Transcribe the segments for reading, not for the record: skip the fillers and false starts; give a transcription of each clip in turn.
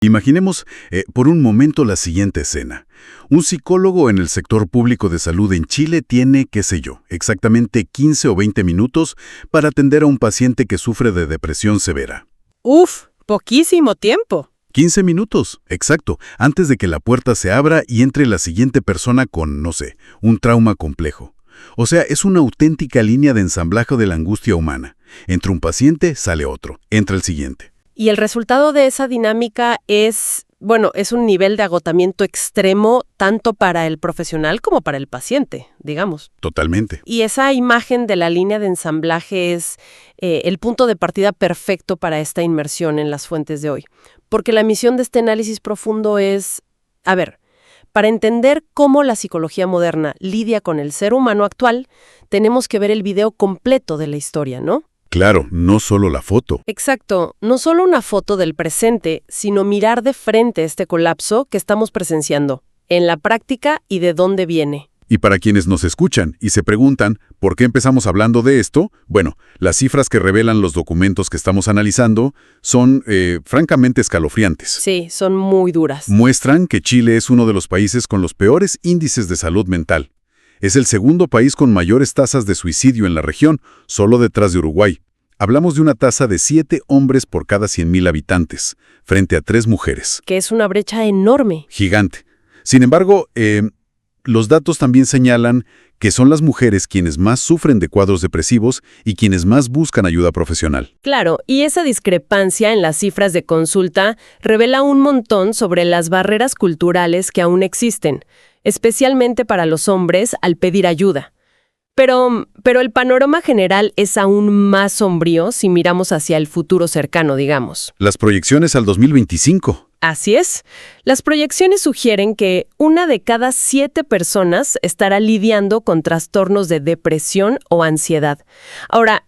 Imaginemos por un momento la siguiente escena. Un psicólogo en el sector público de salud en Chile tiene, qué sé yo, exactamente 15 o 20 minutos para atender a un paciente que sufre de depresión severa. Uf, poquísimo tiempo. 15 minutos, exacto, antes de que la puerta se abra y entre la siguiente persona con, no sé, un trauma complejo. O sea, es una auténtica línea de ensamblaje de la angustia humana. Entra un paciente, sale otro, entra el siguiente. Y el resultado de esa dinámica es un nivel de agotamiento extremo tanto para el profesional como para el paciente, digamos. Totalmente. Y esa imagen de la línea de ensamblaje es el punto de partida perfecto para esta inmersión en las fuentes de hoy. Porque la misión de este análisis profundo es, para entender cómo la psicología moderna lidia con el ser humano actual, tenemos que ver el video completo de la historia, ¿no? Claro, no solo la foto. Exacto, no solo una foto del presente, sino mirar de frente este colapso que estamos presenciando, en la práctica y de dónde viene. Y para quienes nos escuchan y se preguntan ¿por qué empezamos hablando de esto? Bueno, las cifras que revelan los documentos que estamos analizando son francamente escalofriantes. Sí, son muy duras. Muestran que Chile es uno de los países con los peores índices de salud mental. Es el segundo país con mayores tasas de suicidio en la región, solo detrás de Uruguay. Hablamos de una tasa de 7 hombres por cada 100.000 habitantes, frente a 3 mujeres. Que es una brecha enorme. Gigante. Sin embargo, los datos también señalan que son las mujeres quienes más sufren de cuadros depresivos y quienes más buscan ayuda profesional. Claro, y esa discrepancia en las cifras de consulta revela un montón sobre las barreras culturales que aún existen, especialmente para los hombres al pedir ayuda. Pero el panorama general es aún más sombrío si miramos hacia el futuro cercano, digamos. Las proyecciones al 2025. Así es. Las proyecciones sugieren que 1 de cada 7 personas estará lidiando con trastornos de depresión o ansiedad. Ahora,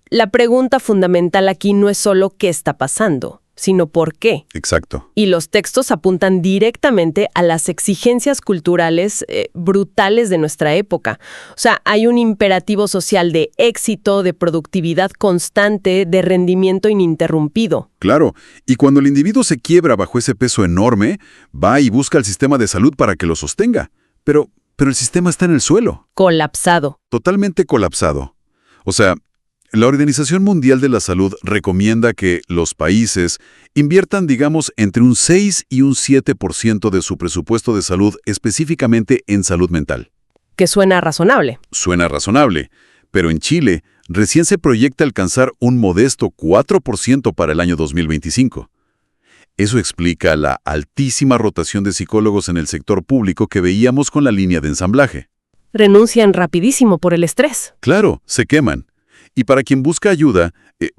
la pregunta fundamental aquí no es solo qué está pasando, sino por qué. Exacto. Y los textos apuntan directamente a las exigencias culturales brutales de nuestra época. O sea, hay un imperativo social de éxito, de productividad constante, de rendimiento ininterrumpido. Claro, y cuando el individuo se quiebra bajo ese peso enorme, va y busca el sistema de salud para que lo sostenga. Pero el sistema está en el suelo. Colapsado. Totalmente colapsado. O sea, la Organización Mundial de la Salud recomienda que los países inviertan, digamos, entre un 6 y un 7% de su presupuesto de salud específicamente en salud mental. Que suena razonable. Suena razonable, pero en Chile recién se proyecta alcanzar un modesto 4% para el año 2025. Eso explica la altísima rotación de psicólogos en el sector público que veíamos con la línea de ensamblaje. Renuncian rapidísimo por el estrés. Claro, se queman. Y para quien busca ayuda,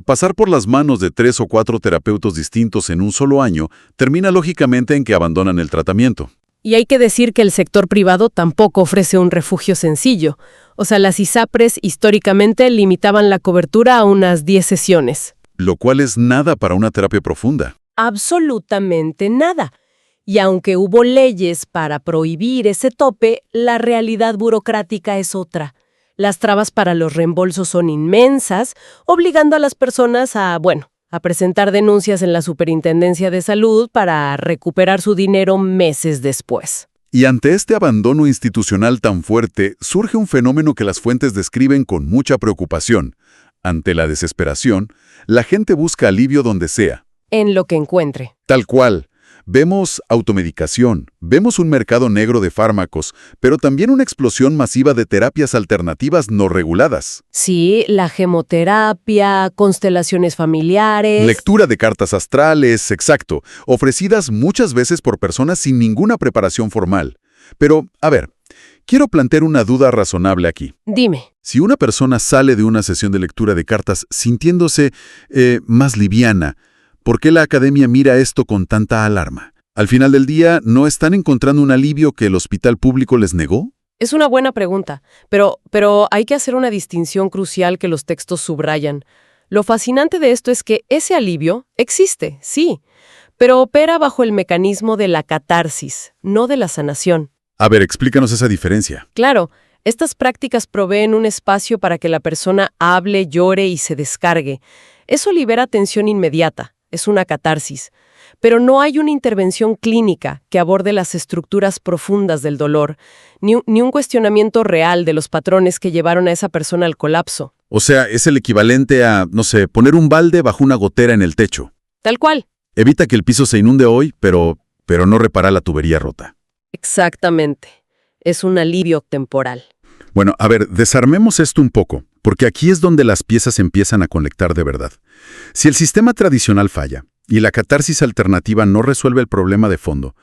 pasar por las manos de 3 o 4 terapeutas distintos en un solo año termina lógicamente en que abandonan el tratamiento. Y hay que decir que el sector privado tampoco ofrece un refugio sencillo. O sea, las ISAPRES históricamente limitaban la cobertura a unas 10 sesiones. Lo cual es nada para una terapia profunda. Absolutamente nada. Y aunque hubo leyes para prohibir ese tope, la realidad burocrática es otra. Las trabas para los reembolsos son inmensas, obligando a las personas a presentar denuncias en la Superintendencia de Salud para recuperar su dinero meses después. Y ante este abandono institucional tan fuerte, surge un fenómeno que las fuentes describen con mucha preocupación. Ante la desesperación, la gente busca alivio donde sea. En lo que encuentre. Tal cual. Vemos automedicación, vemos un mercado negro de fármacos, pero también una explosión masiva de terapias alternativas no reguladas. Sí, la gemoterapia, constelaciones familiares. Lectura de cartas astrales, exacto, ofrecidas muchas veces por personas sin ninguna preparación formal. Pero, quiero plantear una duda razonable aquí. Dime. Si una persona sale de una sesión de lectura de cartas sintiéndose más liviana, ¿por qué la academia mira esto con tanta alarma? Al final del día, ¿no están encontrando un alivio que el hospital público les negó? Es una buena pregunta, pero hay que hacer una distinción crucial que los textos subrayan. Lo fascinante de esto es que ese alivio existe, sí, pero opera bajo el mecanismo de la catarsis, no de la sanación. Explícanos esa diferencia. Claro, estas prácticas proveen un espacio para que la persona hable, llore y se descargue. Eso libera tensión inmediata. es una catarsis. Pero no hay una intervención clínica que aborde las estructuras profundas del dolor, ni un cuestionamiento real de los patrones que llevaron a esa persona al colapso. O sea, es el equivalente a, no sé, poner un balde bajo una gotera en el techo. Tal cual. Evita que el piso se inunde hoy, pero no repara la tubería rota. Exactamente. Es un alivio temporal. Bueno, a ver, desarmemos esto un poco, porque aquí es donde las piezas empiezan a conectar de verdad. Si el sistema tradicional falla y la catarsis alternativa no resuelve el problema de fondo,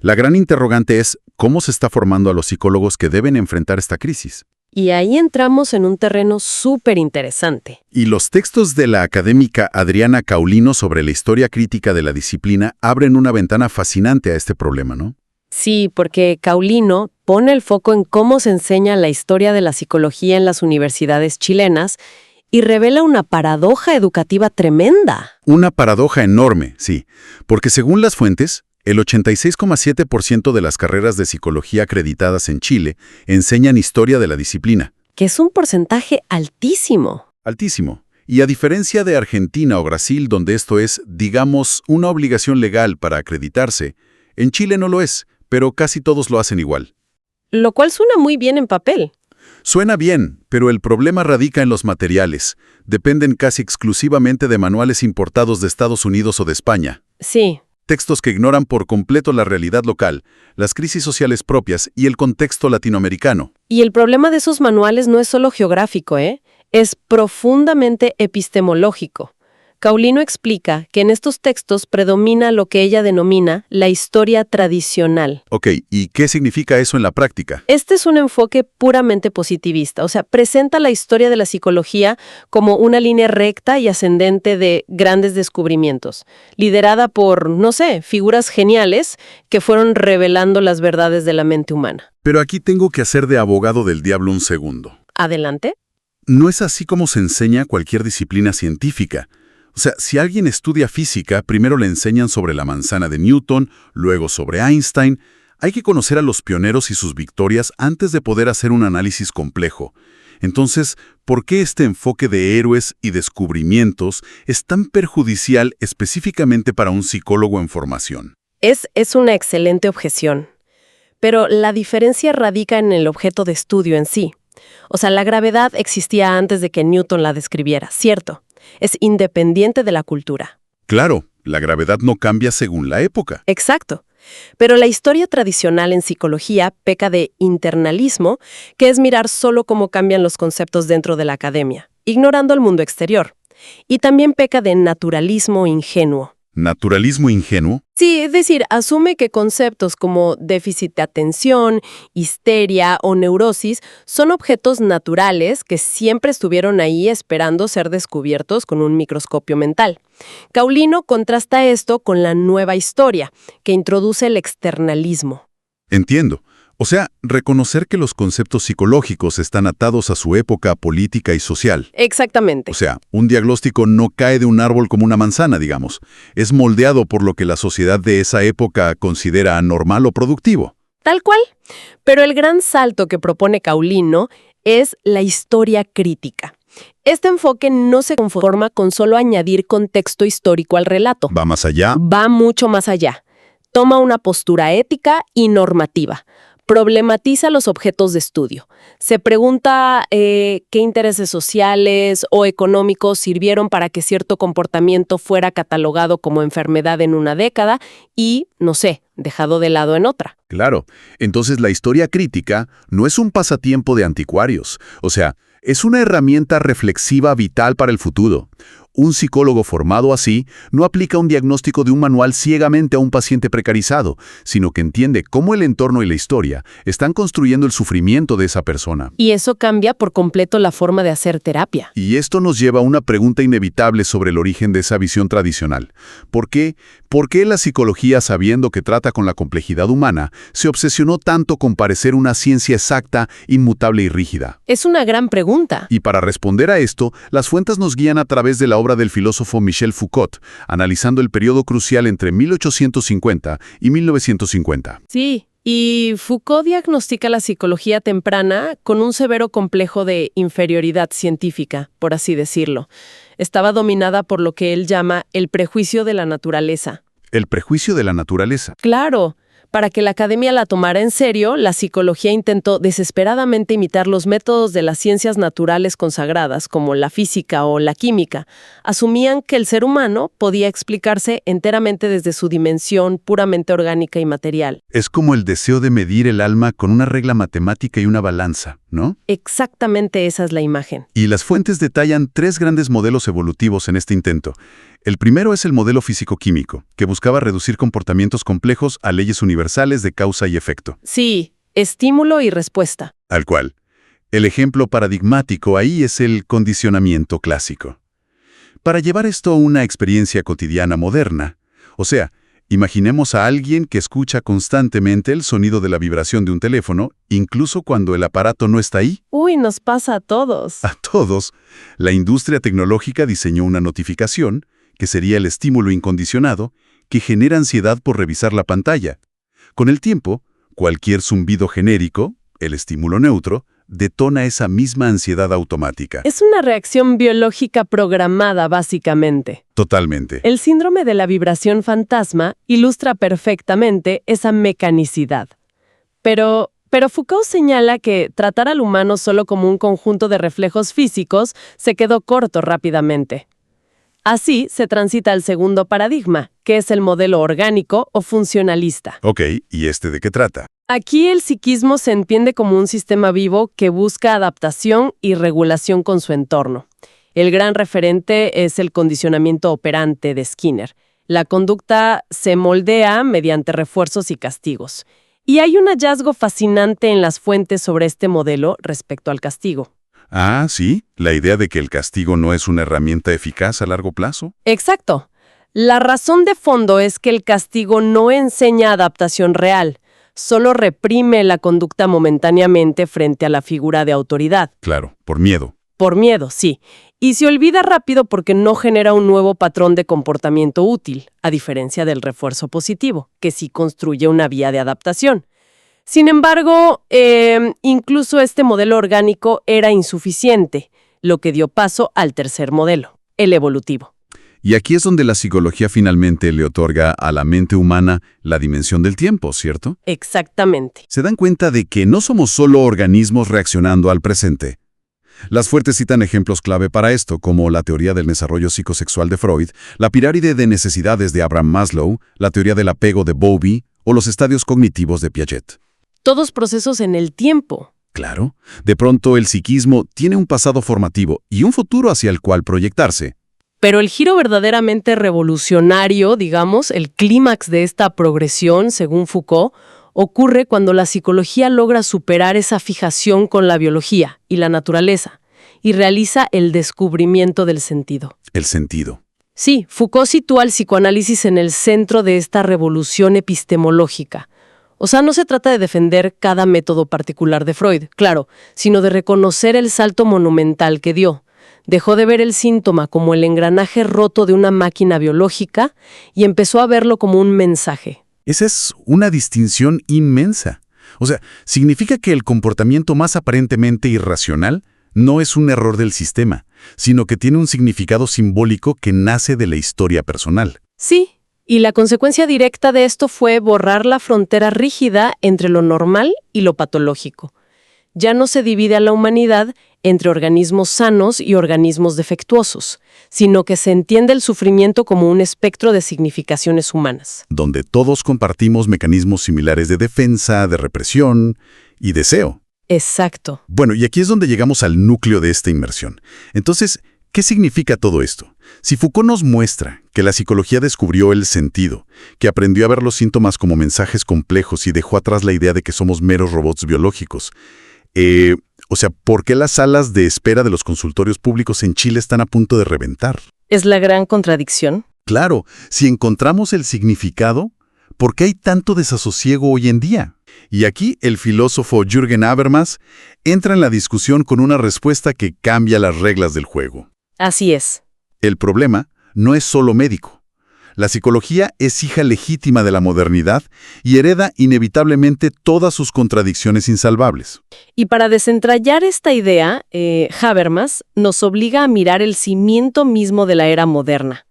la gran interrogante es cómo se está formando a los psicólogos que deben enfrentar esta crisis. Y ahí entramos en un terreno súper interesante. Y los textos de la académica Adriana Caulino sobre la historia crítica de la disciplina abren una ventana fascinante a este problema, ¿no? Sí, porque Caulino pone el foco en cómo se enseña la historia de la psicología en las universidades chilenas y revela una paradoja educativa tremenda. Una paradoja enorme, sí, porque según las fuentes, el 86,7% de las carreras de psicología acreditadas en Chile enseñan historia de la disciplina. Que es un porcentaje altísimo. Altísimo. Y a diferencia de Argentina o Brasil, donde esto es, digamos, una obligación legal para acreditarse, en Chile no lo es, pero casi todos lo hacen igual. Lo cual suena muy bien en papel. Suena bien, pero el problema radica en los materiales. Dependen casi exclusivamente de manuales importados de Estados Unidos o de España. Sí. Textos que ignoran por completo la realidad local, las crisis sociales propias y el contexto latinoamericano. Y el problema de esos manuales no es solo geográfico, es profundamente epistemológico. Caulino explica que en estos textos predomina lo que ella denomina la historia tradicional. Ok, ¿y qué significa eso en la práctica? Este es un enfoque puramente positivista, o sea, presenta la historia de la psicología como una línea recta y ascendente de grandes descubrimientos, liderada por, no sé, figuras geniales que fueron revelando las verdades de la mente humana. Pero aquí tengo que hacer de abogado del diablo un segundo. ¿Adelante? No es así como se enseña cualquier disciplina científica. O sea, si alguien estudia física, primero le enseñan sobre la manzana de Newton, luego sobre Einstein. Hay que conocer a los pioneros y sus victorias antes de poder hacer un análisis complejo. Entonces, ¿por qué este enfoque de héroes y descubrimientos es tan perjudicial específicamente para un psicólogo en formación? Es una excelente objeción. Pero la diferencia radica en el objeto de estudio en sí. O sea, la gravedad existía antes de que Newton la describiera, ¿cierto? Es independiente de la cultura. Claro, la gravedad no cambia según la época. Exacto. Pero la historia tradicional en psicología peca de internalismo, que es mirar solo cómo cambian los conceptos dentro de la academia, ignorando el mundo exterior. Y también peca de naturalismo ingenuo. ¿Naturalismo ingenuo? Sí, es decir, asume que conceptos como déficit de atención, histeria o neurosis son objetos naturales que siempre estuvieron ahí esperando ser descubiertos con un microscopio mental. Caulino contrasta esto con la nueva historia, que introduce el externalismo. Entiendo. O sea, reconocer que los conceptos psicológicos están atados a su época política y social. Exactamente. O sea, un diagnóstico no cae de un árbol como una manzana, digamos. Es moldeado por lo que la sociedad de esa época considera normal o productivo. Tal cual. Pero el gran salto que propone Caulino es la historia crítica. Este enfoque no se conforma con solo añadir contexto histórico al relato. ¿Va más allá? Va mucho más allá. Toma una postura ética y normativa. Problematiza los objetos de estudio. Se pregunta qué intereses sociales o económicos sirvieron para que cierto comportamiento fuera catalogado como enfermedad en una década y, no sé, dejado de lado en otra. Claro. Entonces la historia crítica no es un pasatiempo de anticuarios. O sea, es una herramienta reflexiva vital para el futuro. Un psicólogo formado así no aplica un diagnóstico de un manual ciegamente a un paciente precarizado, sino que entiende cómo el entorno y la historia están construyendo el sufrimiento de esa persona. Y eso cambia por completo la forma de hacer terapia. Y esto nos lleva a una pregunta inevitable sobre el origen de esa visión tradicional. ¿Por qué la psicología, sabiendo que trata con la complejidad humana, se obsesionó tanto con parecer una ciencia exacta, inmutable y rígida? Es una gran pregunta. Y para responder a esto, las fuentes nos guían a través de la obra del filósofo Michel Foucault, analizando el periodo crucial entre 1850 y 1950. Sí, Y Foucault diagnostica la psicología temprana con un severo complejo de inferioridad científica, por así decirlo. Estaba dominada por lo que él llama el prejuicio de la naturaleza. El prejuicio de la naturaleza. Claro, para que la academia la tomara en serio, la psicología intentó desesperadamente imitar los métodos de las ciencias naturales consagradas, como la física o la química. Asumían que el ser humano podía explicarse enteramente desde su dimensión puramente orgánica y material. Es como el deseo de medir el alma con una regla matemática y una balanza, ¿no? Exactamente esa es la imagen. Y las fuentes detallan 3 grandes modelos evolutivos en este intento. El primero es el modelo físico-químico, que buscaba reducir comportamientos complejos a leyes universales de causa y efecto. Sí, estímulo y respuesta. Al cual. El ejemplo paradigmático ahí es el condicionamiento clásico. Para llevar esto a una experiencia cotidiana moderna, o sea, imaginemos a alguien que escucha constantemente el sonido de la vibración de un teléfono, incluso cuando el aparato no está ahí. Uy, nos pasa a todos. A todos. La industria tecnológica diseñó una notificación, que sería el estímulo incondicionado, que genera ansiedad por revisar la pantalla. Con el tiempo, cualquier zumbido genérico, el estímulo neutro, detona esa misma ansiedad automática. Es una reacción biológica programada, básicamente. Totalmente. El síndrome de la vibración fantasma ilustra perfectamente esa mecanicidad. Pero Foucault señala que tratar al humano solo como un conjunto de reflejos físicos se quedó corto rápidamente. Así se transita al segundo paradigma, que es el modelo orgánico o funcionalista. Ok, ¿y este de qué trata? Aquí el psiquismo se entiende como un sistema vivo que busca adaptación y regulación con su entorno. El gran referente es el condicionamiento operante de Skinner. La conducta se moldea mediante refuerzos y castigos. Y hay un hallazgo fascinante en las fuentes sobre este modelo respecto al castigo. Ah, sí, la idea de que el castigo no es una herramienta eficaz a largo plazo. Exacto. La razón de fondo es que el castigo no enseña adaptación real, solo reprime la conducta momentáneamente frente a la figura de autoridad. Claro, por miedo. Por miedo, sí. Y se olvida rápido porque no genera un nuevo patrón de comportamiento útil, a diferencia del refuerzo positivo, que sí construye una vía de adaptación. Sin embargo, incluso este modelo orgánico era insuficiente, lo que dio paso al tercer modelo, el evolutivo. Y aquí es donde la psicología finalmente le otorga a la mente humana la dimensión del tiempo, ¿cierto? Exactamente. Se dan cuenta de que no somos solo organismos reaccionando al presente. Las fuertes citan ejemplos clave para esto, como la teoría del desarrollo psicosexual de Freud, la pirámide de necesidades de Abraham Maslow, la teoría del apego de Bowlby o los estadios cognitivos de Piaget. Todos procesos en el tiempo. Claro, de pronto el psiquismo tiene un pasado formativo y un futuro hacia el cual proyectarse. Pero el giro verdaderamente revolucionario, digamos, el clímax de esta progresión, según Foucault, ocurre cuando la psicología logra superar esa fijación con la biología y la naturaleza y realiza el descubrimiento del sentido. El sentido. Sí, Foucault sitúa al psicoanálisis en el centro de esta revolución epistemológica. O sea, no se trata de defender cada método particular de Freud, claro, sino de reconocer el salto monumental que dio. Dejó de ver el síntoma como el engranaje roto de una máquina biológica y empezó a verlo como un mensaje. Esa es una distinción inmensa. O sea, significa que el comportamiento más aparentemente irracional no es un error del sistema, sino que tiene un significado simbólico que nace de la historia personal. Sí, y la consecuencia directa de esto fue borrar la frontera rígida entre lo normal y lo patológico. Ya no se divide a la humanidad entre organismos sanos y organismos defectuosos, sino que se entiende el sufrimiento como un espectro de significaciones humanas. Donde todos compartimos mecanismos similares de defensa, de represión y deseo. Exacto. Bueno, y aquí es donde llegamos al núcleo de esta inmersión. Entonces, ¿qué significa todo esto? Si Foucault nos muestra que la psicología descubrió el sentido, que aprendió a ver los síntomas como mensajes complejos y dejó atrás la idea de que somos meros robots biológicos, ¿por qué las salas de espera de los consultorios públicos en Chile están a punto de reventar? ¿Es la gran contradicción? Claro, si encontramos el significado, ¿por qué hay tanto desasosiego hoy en día? Y aquí el filósofo Jürgen Habermas entra en la discusión con una respuesta que cambia las reglas del juego. Así es. El problema no es solo médico. La psicología es hija legítima de la modernidad y hereda inevitablemente todas sus contradicciones insalvables. Y para desentrañar esta idea, Habermas nos obliga a mirar el cimiento mismo de la era moderna,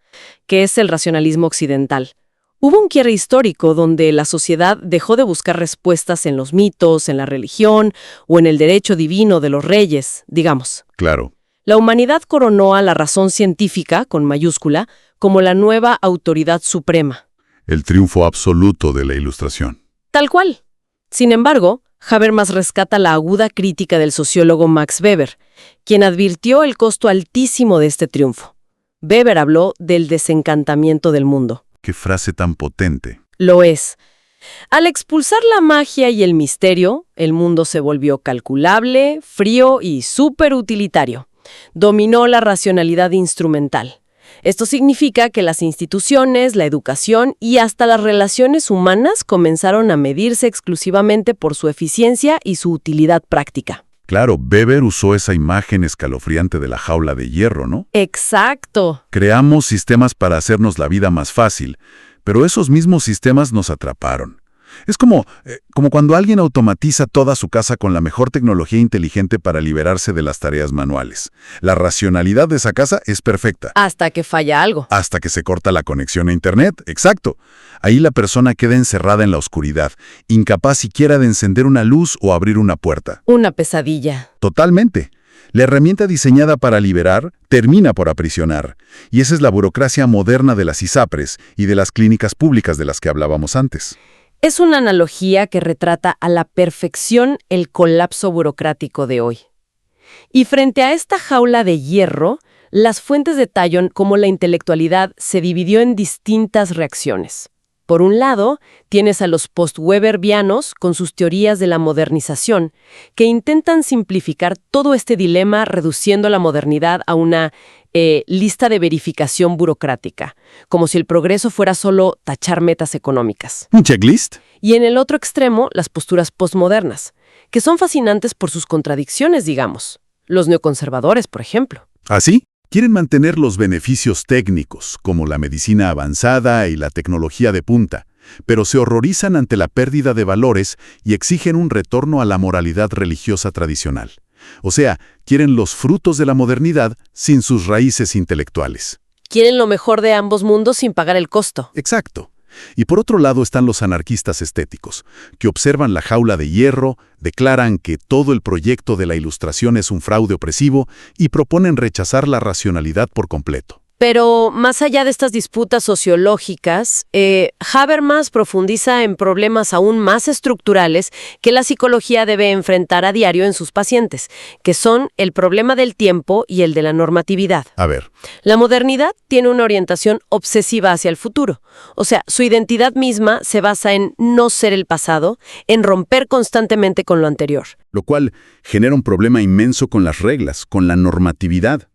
que es el racionalismo occidental. Hubo un quiebre histórico donde la sociedad dejó de buscar respuestas en los mitos, en la religión o en el derecho divino de los reyes, digamos. Claro. La humanidad coronó a la razón científica, con mayúscula, como la nueva autoridad suprema. El triunfo absoluto de la Ilustración. Tal cual. Sin embargo, Habermas rescata la aguda crítica del sociólogo Max Weber, quien advirtió el costo altísimo de este triunfo. Weber habló del desencantamiento del mundo. ¡Qué frase tan potente! Lo es. Al expulsar la magia y el misterio, el mundo se volvió calculable, frío y superutilitario. Dominó la racionalidad instrumental. Esto significa que las instituciones, la educación y hasta las relaciones humanas comenzaron a medirse exclusivamente por su eficiencia y su utilidad práctica. Claro, Weber usó esa imagen escalofriante de la jaula de hierro, ¿no? ¡Exacto! Creamos sistemas para hacernos la vida más fácil, pero esos mismos sistemas nos atraparon. Es como cuando alguien automatiza toda su casa con la mejor tecnología inteligente para liberarse de las tareas manuales. La racionalidad de esa casa es perfecta. Hasta que falla algo. Hasta que se corta la conexión a Internet, exacto. Ahí la persona queda encerrada en la oscuridad, incapaz siquiera de encender una luz o abrir una puerta. Una pesadilla. Totalmente. La herramienta diseñada para liberar termina por aprisionar. Y esa es la burocracia moderna de las ISAPRES y de las clínicas públicas de las que hablábamos antes. Es una analogía que retrata a la perfección el colapso burocrático de hoy. Y frente a esta jaula de hierro, las fuentes detallan cómo la intelectualidad se dividió en distintas reacciones. Por un lado, tienes a los post-Weberianos con sus teorías de la modernización, que intentan simplificar todo este dilema reduciendo la modernidad a una lista de verificación burocrática, como si el progreso fuera solo tachar metas económicas. ¿Un checklist? Y en el otro extremo, las posturas postmodernas, que son fascinantes por sus contradicciones, digamos. Los neoconservadores, por ejemplo. ¿Así? Quieren mantener los beneficios técnicos, como la medicina avanzada y la tecnología de punta, pero se horrorizan ante la pérdida de valores y exigen un retorno a la moralidad religiosa tradicional. O sea, quieren los frutos de la modernidad sin sus raíces intelectuales. Quieren lo mejor de ambos mundos sin pagar el costo. Exacto. Y por otro lado están los anarquistas estéticos, que observan la jaula de hierro, declaran que todo el proyecto de la Ilustración es un fraude opresivo y proponen rechazar la racionalidad por completo. Pero más allá de estas disputas sociológicas, Habermas profundiza en problemas aún más estructurales que la psicología debe enfrentar a diario en sus pacientes, que son el problema del tiempo y el de la normatividad. A ver. La modernidad tiene una orientación obsesiva hacia el futuro. O sea, su identidad misma se basa en no ser el pasado, en romper constantemente con lo anterior. Lo cual genera un problema inmenso con las reglas, con la normatividad.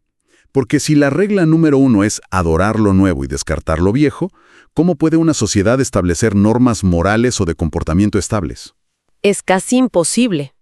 Porque si la regla número 1 es adorar lo nuevo y descartar lo viejo, ¿cómo puede una sociedad establecer normas morales o de comportamiento estables? Es casi imposible.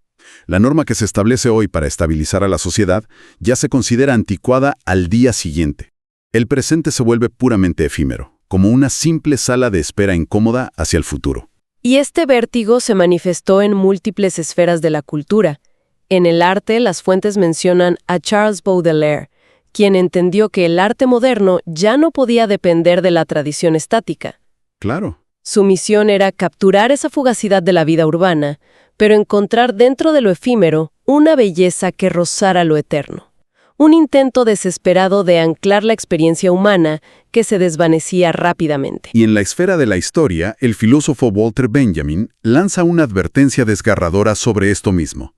La norma que se establece hoy para estabilizar a la sociedad ya se considera anticuada al día siguiente. El presente se vuelve puramente efímero, como una simple sala de espera incómoda hacia el futuro. Y este vértigo se manifestó en múltiples esferas de la cultura. En el arte, las fuentes mencionan a Charles Baudelaire, quien entendió que el arte moderno ya no podía depender de la tradición estática. Claro. Su misión era capturar esa fugacidad de la vida urbana, pero encontrar dentro de lo efímero una belleza que rozara lo eterno. Un intento desesperado de anclar la experiencia humana que se desvanecía rápidamente. Y en la esfera de la historia, el filósofo Walter Benjamin lanza una advertencia desgarradora sobre esto mismo.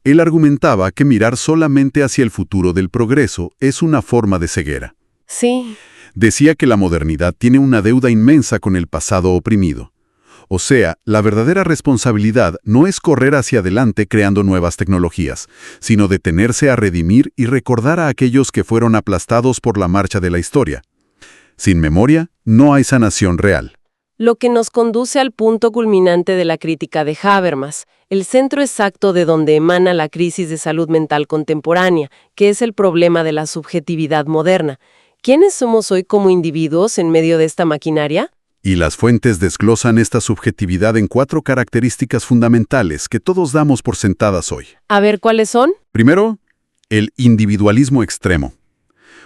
Él argumentaba que mirar solamente hacia el futuro del progreso es una forma de ceguera. Sí. Decía que la modernidad tiene una deuda inmensa con el pasado oprimido. O sea, la verdadera responsabilidad no es correr hacia adelante creando nuevas tecnologías, sino detenerse a redimir y recordar a aquellos que fueron aplastados por la marcha de la historia. Sin memoria, no hay sanación real. Lo que nos conduce al punto culminante de la crítica de Habermas, el centro exacto de donde emana la crisis de salud mental contemporánea, que es el problema de la subjetividad moderna, ¿quiénes somos hoy como individuos en medio de esta maquinaria? Y las fuentes desglosan esta subjetividad en 4 características fundamentales que todos damos por sentadas hoy. A ver, ¿cuáles son? Primero, el individualismo extremo.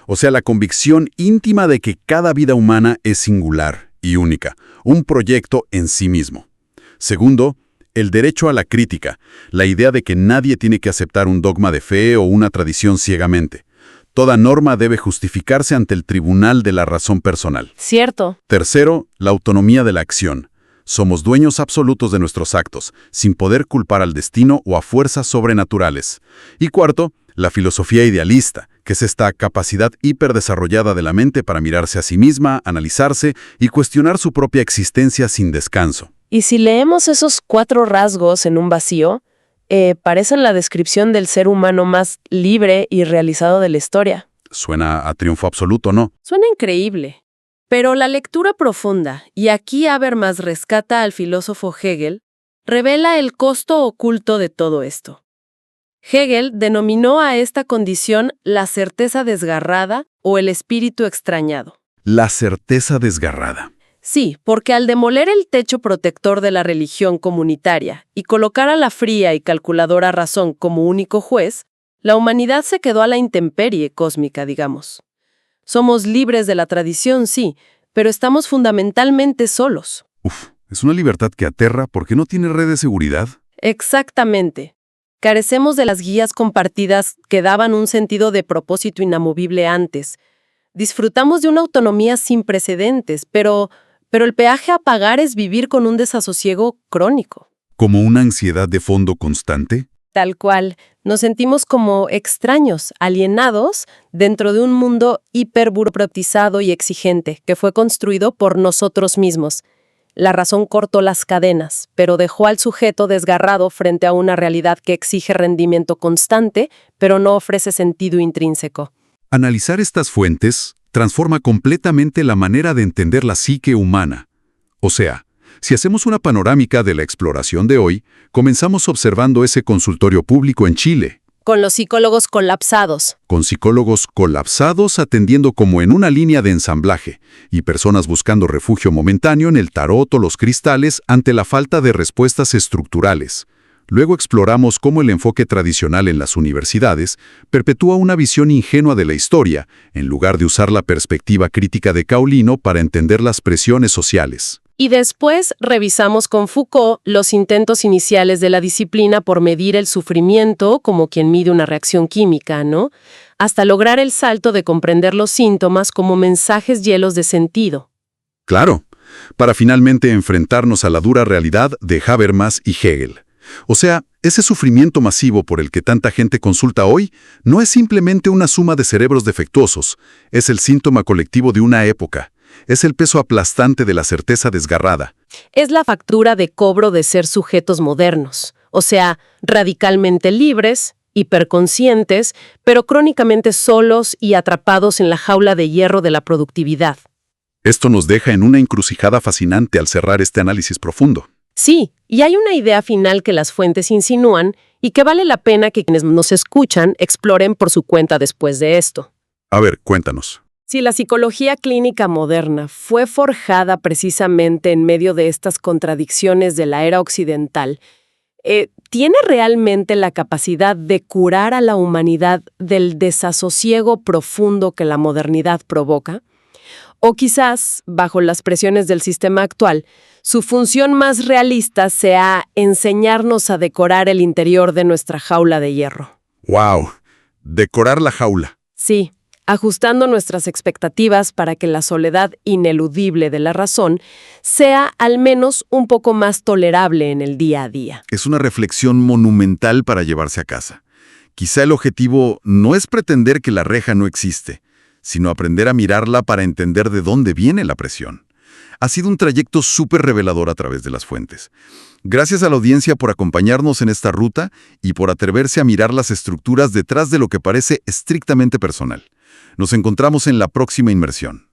O sea, la convicción íntima de que cada vida humana es singular y única, un proyecto en sí mismo. Segundo, el derecho a la crítica, la idea de que nadie tiene que aceptar un dogma de fe o una tradición ciegamente. Toda norma debe justificarse ante el tribunal de la razón personal. Cierto. Tercero, la autonomía de la acción. Somos dueños absolutos de nuestros actos, sin poder culpar al destino o a fuerzas sobrenaturales. Y cuarto, la filosofía idealista, que es esta capacidad hiperdesarrollada de la mente para mirarse a sí misma, analizarse y cuestionar su propia existencia sin descanso. Y si leemos esos 4 rasgos en un vacío, parecen la descripción del ser humano más libre y realizado de la historia. Suena a triunfo absoluto, ¿no? Suena increíble. Pero la lectura profunda, y aquí Habermas rescata al filósofo Hegel, revela el costo oculto de todo esto. Hegel denominó a esta condición la certeza desgarrada o el espíritu extrañado. La certeza desgarrada. Sí, porque al demoler el techo protector de la religión comunitaria y colocar a la fría y calculadora razón como único juez, la humanidad se quedó a la intemperie cósmica, digamos. Somos libres de la tradición, sí, pero estamos fundamentalmente solos. Es una libertad que aterra porque no tiene red de seguridad. Exactamente. Carecemos de las guías compartidas que daban un sentido de propósito inamovible antes. Disfrutamos de una autonomía sin precedentes, pero el peaje a pagar es vivir con un desasosiego crónico. ¿Como una ansiedad de fondo constante? Tal cual, nos sentimos como extraños, alienados, dentro de un mundo hiperburocratizado y exigente que fue construido por nosotros mismos. La razón cortó las cadenas, pero dejó al sujeto desgarrado frente a una realidad que exige rendimiento constante, pero no ofrece sentido intrínseco. Analizar estas fuentes transforma completamente la manera de entender la psique humana. O sea, si hacemos una panorámica de la exploración de hoy, comenzamos observando ese consultorio público en Chile. Con los psicólogos colapsados. Con psicólogos colapsados atendiendo como en una línea de ensamblaje, y personas buscando refugio momentáneo en el tarot o los cristales ante la falta de respuestas estructurales. Luego exploramos cómo el enfoque tradicional en las universidades perpetúa una visión ingenua de la historia, en lugar de usar la perspectiva crítica de Caulino para entender las presiones sociales. Y después revisamos con Foucault los intentos iniciales de la disciplina por medir el sufrimiento como quien mide una reacción química, ¿no? Hasta lograr el salto de comprender los síntomas como mensajes llenos de sentido. Claro, para finalmente enfrentarnos a la dura realidad de Habermas y Hegel. O sea, ese sufrimiento masivo por el que tanta gente consulta hoy no es simplemente una suma de cerebros defectuosos, es el síntoma colectivo de una época. Es el peso aplastante de la certeza desgarrada. Es la factura de cobro de ser sujetos modernos, o sea, radicalmente libres, hiperconscientes, pero crónicamente solos y atrapados en la jaula de hierro de la productividad. Esto nos deja en una encrucijada fascinante al cerrar este análisis profundo. Sí, y hay una idea final que las fuentes insinúan y que vale la pena que quienes nos escuchan exploren por su cuenta después de esto. A ver, cuéntanos. Si la psicología clínica moderna fue forjada precisamente en medio de estas contradicciones de la era occidental, ¿tiene realmente la capacidad de curar a la humanidad del desasosiego profundo que la modernidad provoca? O quizás, bajo las presiones del sistema actual, su función más realista sea enseñarnos a decorar el interior de nuestra jaula de hierro. ¡Wow! Decorar la jaula. Sí, ajustando nuestras expectativas para que la soledad ineludible de la razón sea al menos un poco más tolerable en el día a día. Es una reflexión monumental para llevarse a casa. Quizá el objetivo no es pretender que la reja no existe, sino aprender a mirarla para entender de dónde viene la presión. Ha sido un trayecto súper revelador a través de las fuentes. Gracias a la audiencia por acompañarnos en esta ruta y por atreverse a mirar las estructuras detrás de lo que parece estrictamente personal. Nos encontramos en la próxima inmersión.